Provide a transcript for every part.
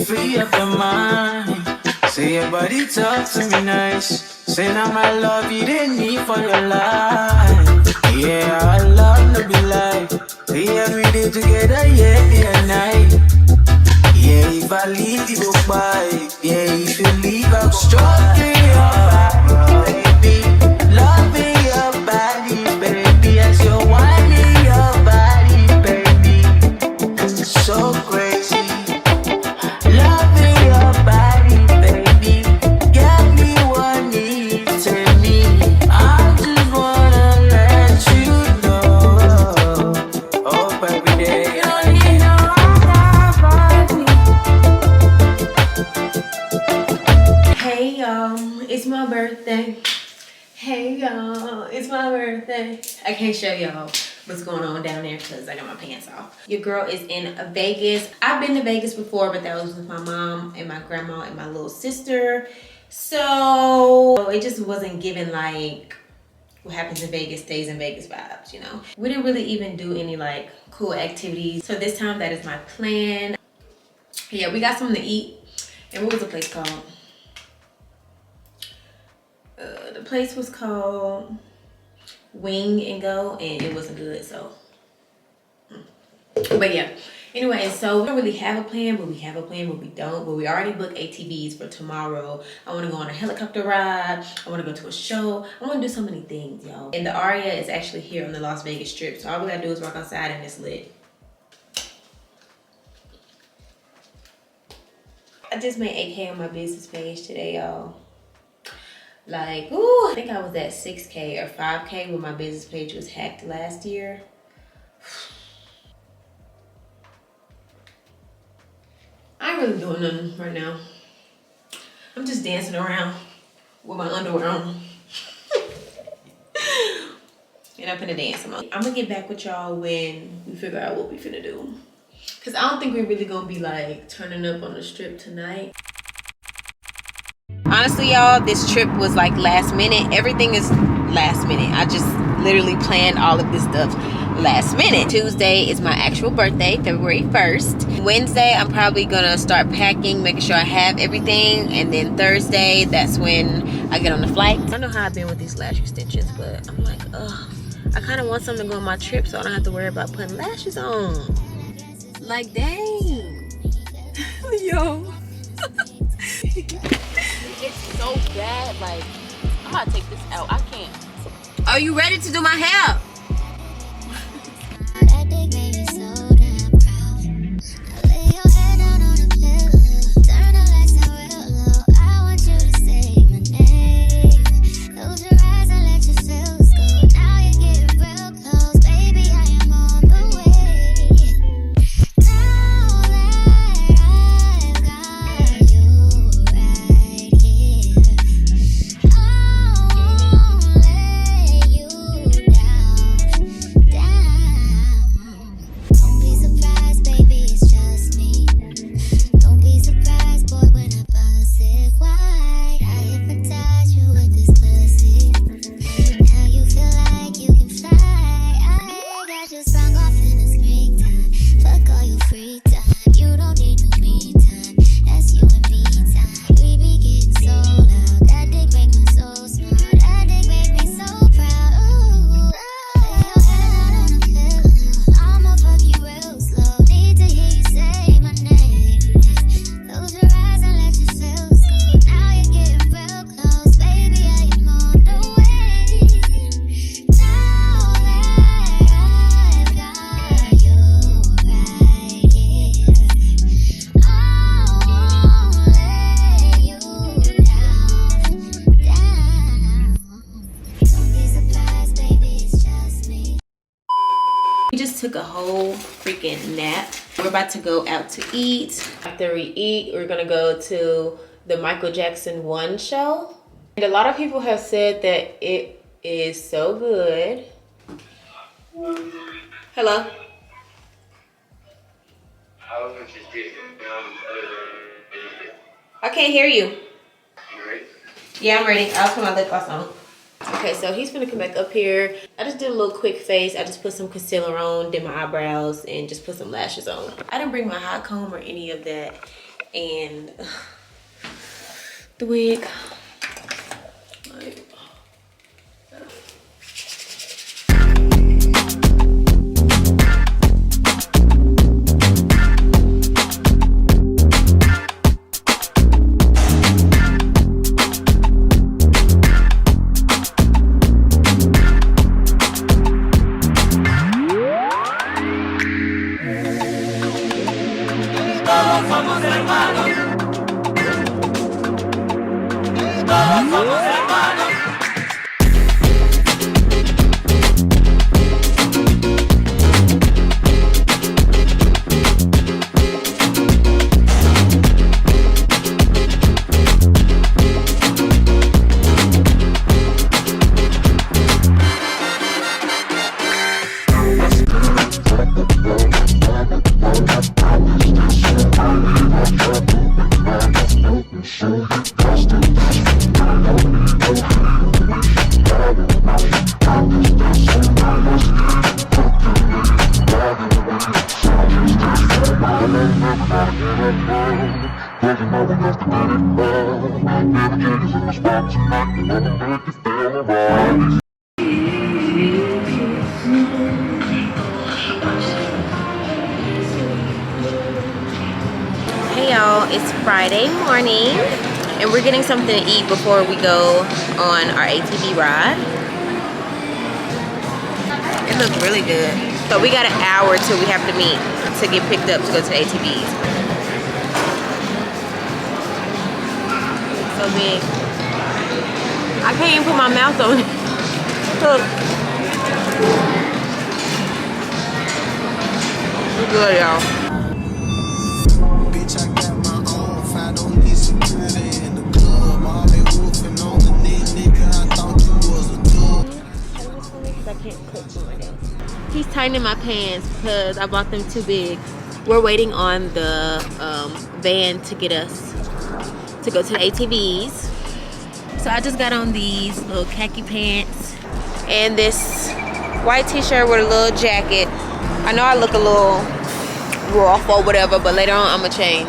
free up your mind. Say your body talk to me nice. Say now my love you didn't need for your life. Yeah, I love to be like. Say every day together, yeah, day and night. Yeah, if I leave you go by. Yeah, if you leave I go stroking your body, baby. Loving your body, baby. As you're winding your body, baby. So crazy. Loving your body, baby. Get me what needs to me. I just wanna let you know. Oh, every day. Hey y'all, it's my birthday. Hey y'all, it's my birthday. I can't show y'all what's going on down there because I got my pants off. Your girl is in Vegas. I've been to Vegas before, but that was with my mom and my grandma and my little sister. So it just wasn't given like what happens in Vegas stays in Vegas vibes, you know. We didn't really even do any like cool activities. So this time that is my plan. Yeah, we got something to eat. And what was the place called? The place was called Wing and Go, and it wasn't good, so. But yeah, anyway, so we don't really have a plan, but we have a plan, but we don't. But we already booked ATVs for tomorrow. I want to go on a helicopter ride. I want to go to a show. I want to do so many things, y'all. And the Aria is actually here on the Las Vegas Strip, so all we gotta do is walk outside and it's lit. I just made 8K on my business page today, y'all. Like, ooh, I think I was at 6K or 5K when my business page was hacked last year. I ain't really doing nothing right now. I'm just dancing around with my underwear on. And I'm finna dance. I'm gonna get back with y'all when we figure out what we finna do. Cause I don't think we're really gonna be like turning up on the strip tonight. Honestly, y'all, this trip was like last minute. Everything is last minute. I just literally planned all of this stuff last minute. Tuesday is my actual birthday, February 1st. Wednesday, I'm probably gonna start packing, making sure I have everything. And then Thursday, that's when I get on the flight. I don't know how I've been with these lash extensions, but I'm like, ugh. I kind of want something to go on my trip so I don't have to worry about putting lashes on. Like, dang. Yo. It's so bad, like, I'm gonna take this out. I can't. Are you ready to do my hair? Took a whole freaking nap. We're about to go out to eat. After we eat, we're gonna go to the Michael Jackson 1 show. And a lot of people have said that it is so good. Hello? I can't hear you. You ready? Yeah, I'm ready. I'll put my lip gloss on. Okay, so he's gonna come back up here. I just did a little quick face. I just put some concealer on, did my eyebrows, and just put some lashes on. I didn't bring my hot comb or any of that. and the wig. Hey y'all, it's Friday morning and we're getting something to eat before we go on our ATV ride. It looks really good. So we got an hour till we have to meet to get picked up to go to the ATVs. So big. I can't even put my mouth on it. Look. It's good, y'all. Bitch, I got my own, if I don't need security in the club, all they wolfing on the knee, nigga, I thought you was a dub. He's tightening my pants because I bought them too big. We're waiting on the van to get us to go to the ATVs. So I just got on these little khaki pants and this white t-shirt with a little jacket. I know I look a little rough or whatever, but later on I'm gonna change.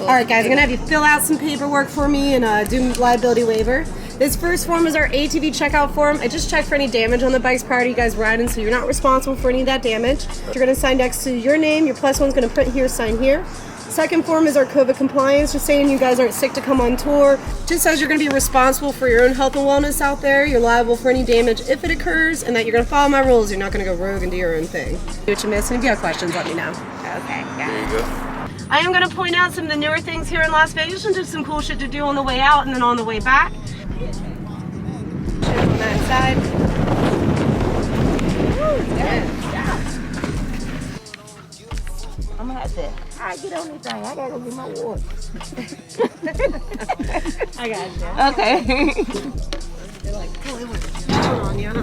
All right, guys, I'm gonna have you fill out some paperwork for me and do liability waiver. This first form is our ATV checkout form. I just checked for any damage on the bikes prior to you guys riding, so you're not responsible for any of that damage. You're gonna sign next to your name. Your plus one's gonna print here, sign here. Second form is our COVID compliance, just saying you guys aren't sick to come on tour. Just says you're gonna be responsible for your own health and wellness out there. You're liable for any damage if it occurs, and that you're gonna follow my rules. You're not gonna go rogue and do your own thing. Do what you miss, and if you have questions, let me know. Okay, got it. I am going to point out some of the newer things here in Las Vegas and just some cool shit to do on the way out and then on the way back. Shit on that side. I'm gonna have to. I get on this thing. I gotta go get my water. I got you. Okay.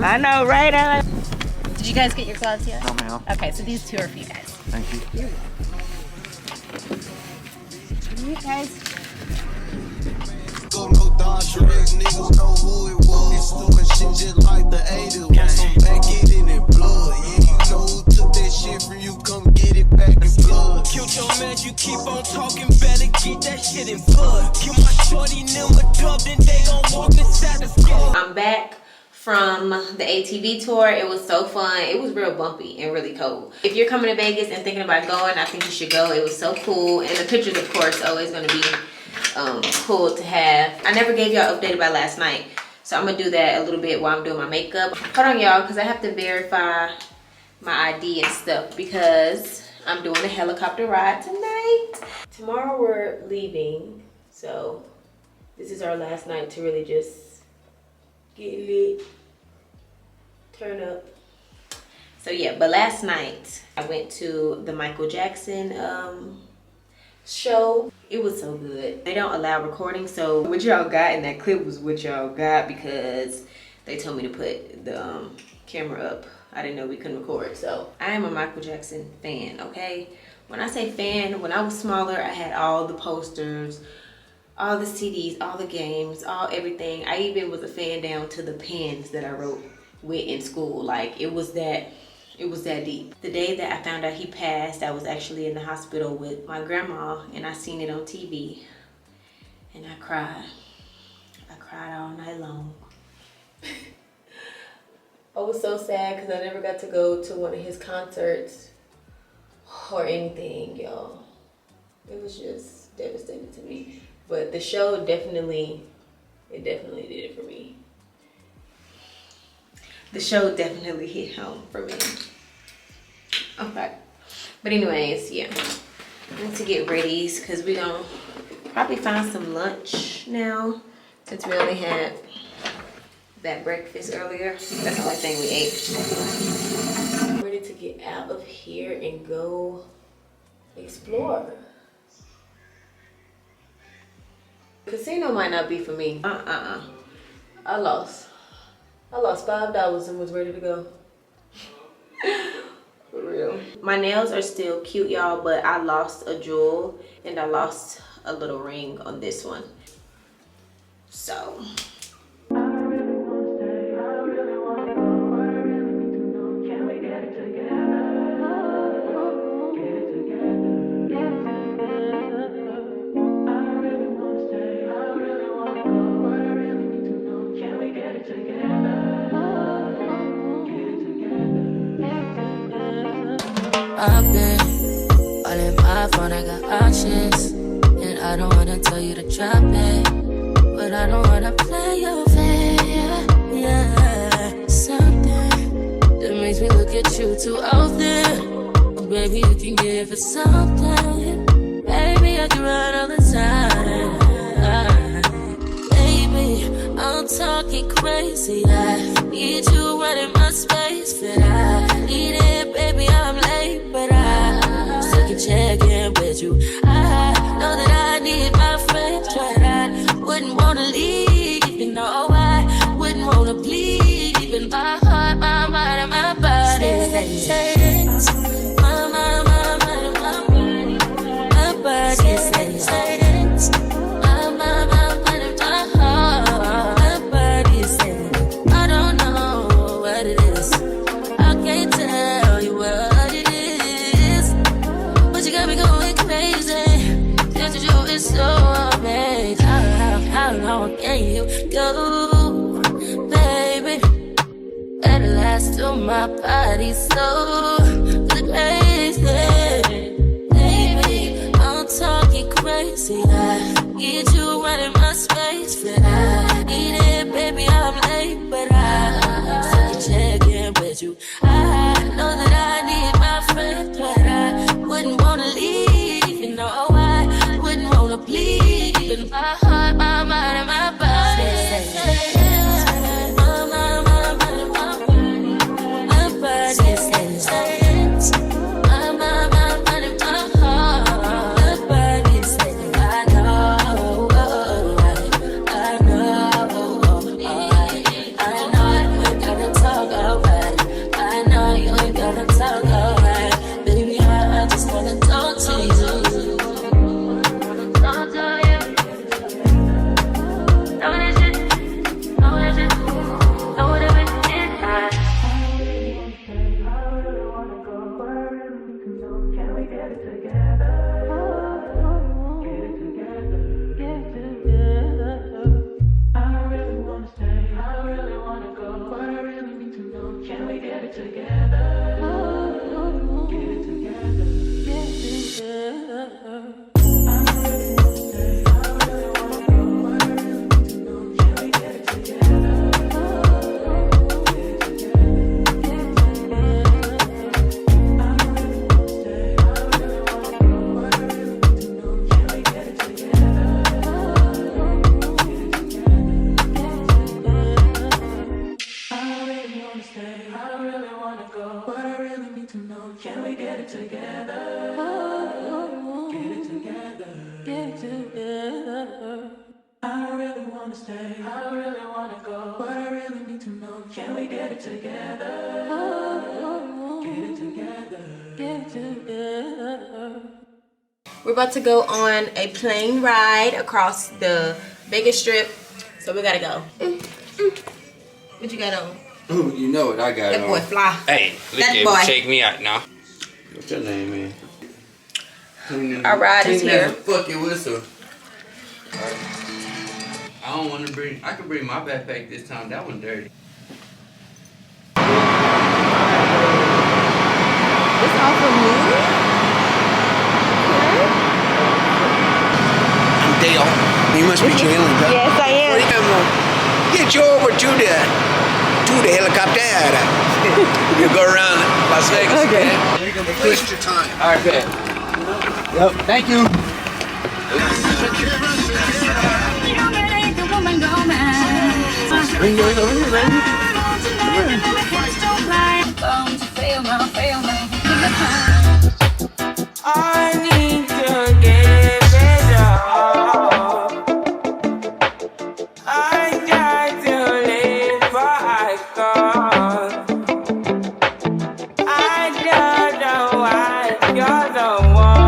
I know, right? Did you guys get your gloves yet? No, ma'am. Okay, so these two are for you guys. Thank you. You guys. Go no Dodge Rex, niggas know who it was. It's stupid shit just like the 80s. Want some back, get in it blood. Yeah, you know who took that shit from you, come get it back in blood. Killed your man, you keep on talking, better get that shit in blood. Kill my shorty, them a dub, then they gon' walk inside the skull. I'm back from the ATV tour. It was so fun. It was real bumpy and really cold. If you're coming to Vegas and thinking about going, I think you should go. It was so cool. And the pictures, of course, always gonna be cool to have. I never gave y'all updated by last night, so I'm gonna do that a little bit while I'm doing my makeup. Hold on, y'all, because I have to verify my ID and stuff because I'm doing a helicopter ride tonight. Tomorrow we're leaving, so this is our last night to really just get lit, turn up. So yeah, but last night I went to the Michael Jackson show. It was so good. They don't allow recording, so what y'all got in that clip was what y'all got because they told me to put the camera up. I didn't know we couldn't record. So I am a Michael Jackson fan, okay? When I say fan, when I was smaller, I had all the posters, all the CDs, all the games, all everything. I even was a fan down to the pens that I wrote with in school. Like, it was that It was that deep. The day that I found out he passed, I was actually in the hospital with my grandma, and I seen it on TV, and I cried. I cried all night long. I was so sad because I never got to go to one of his concerts or anything, y'all. It was just devastating to me. But the show definitely did it for me. The show definitely hit home for me. Okay. But anyways, yeah. I need to get ready because we're going to probably find some lunch now since we only had that breakfast earlier. That's the only thing we ate. I'm ready to get out of here and go explore. Casino might not be for me. I lost $5 and was ready to go. For real. My nails are still cute, y'all, but I lost a jewel and I lost a little ring on this one. So I've been all in my phone, I got options. And I don't wanna tell you to drop it, but I don't wanna play your fair. Yeah, something that makes me look at you too often. Oh, baby, you can give it something. Baby, I can run all the time. Baby, I'm talking crazy. I need you running my space, but I need it, baby, I'm late, but I still can check in with you. I know that I need my friends, but I wouldn't wanna leave. You know I wouldn't wanna bleed. Even my heart, my mind, and my body. My mind, my mind, and my body. My body says my mind, my mind, and my heart. My body says I don't know what it is. I can't tell you what it is, but you got me going crazy. Just to do is so amazing. How long can you go, baby? At last till my body so crazy. Baby, I'm talking crazy. I need you running my space, but I need it, baby, I'm late, but I still can check in with you. I know that I need my friends, but I wouldn't wanna leave. You know I wouldn't wanna bleed. Even my heart, my mind, and my body. My mind, my mind, and my body. My body says my mind, my mind, and my heart. My body says I know, I know, I know. You ain't gotta talk alright. I know you ain't gotta talk alright. Baby, I just wanna talk to you. Talk to you. Know that shit, know that shit, know that it is hot. We're about to go on a plane ride across the Vegas Strip, so we gotta go. What you got on? Ooh, you know what I got That on. boy fly. Hey, look That at boy. him. Check me out now. What's your name, man? Our ride is here. Fucking whistle. I don't want to bring. I can bring my backpack this time. That one's dirty. It's all for me? I'm Dale. You must be Jaelyn Dae. Yes, I am. Get you over to the helicopter. You go around Las Vegas. Okay. Waste your time. All right, bet. Yep. Thank you. Bring yours over here, baby. I need to give it up. I got to live for I call. I don't know why you're the one.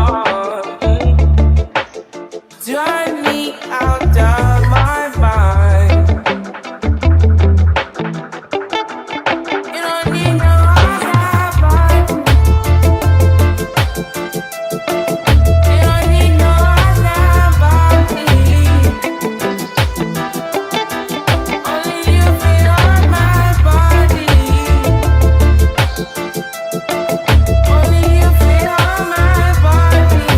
Turn me out of my mind. You don't need no other. You don't need no other. Only you fit on my body. Only you fit on my body.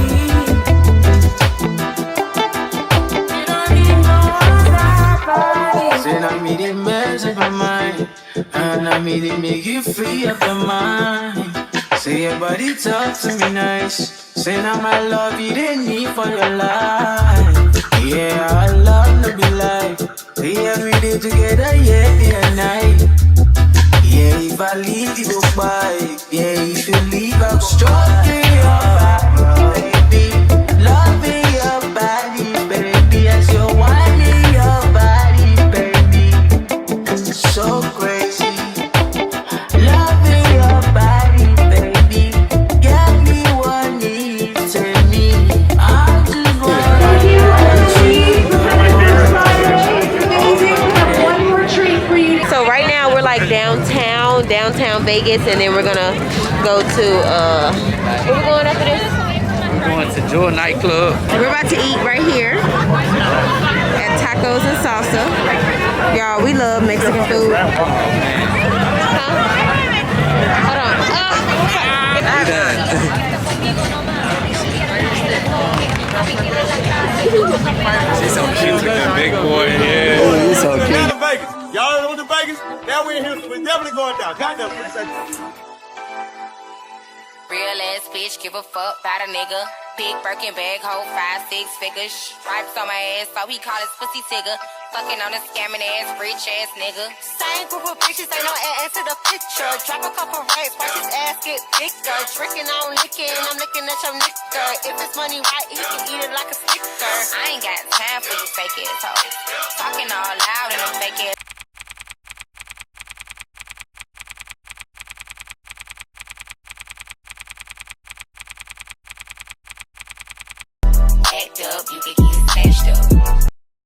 You don't need no other. Said I made it mess up my mind, and I made it make you free up your mind. Say your body talk to me nice. Say now my love you didn't need for your life. Yeah, I love to be like. Say every day together, yeah, day and night. Yeah, if I leave you go by. Yeah, if you leave I go stroking your body, baby. Loving your body, baby. As you're winding your body, baby. So crazy. Loving your body, baby. Get me what needs in me. I just So right now we're like downtown Vegas, and then we're gonna go to where we going after this? We're going to Jewel nightclub. We're about to eat right here at Tacos and Salsa. Y'all, we love Mexican food. Huh? Hold on. She's so cute with that big boy. Yeah. Oh, you're so cute. Down to Vegas. Y'all know the Vegas? Now we're in Houston. We're definitely going down. Goddamn, for a second. Real ass bitch, give a fuck about a nigga. Big Birkin bag, hold 5-6 figures. Stripes on my ass, so he call his pussy tigger. Fucking on a scamming ass, rich ass nigga. Same group of bitches, ain't no ass to the picture. Drop a couple racks, watch his ass get bigger. Drinking on licking, I'm looking at your nigga. If it's money right, he can eat it like a sticker. I ain't got time for you fake ass hoes. Talking all loud in them fake ass. Act up, you can get snatched up.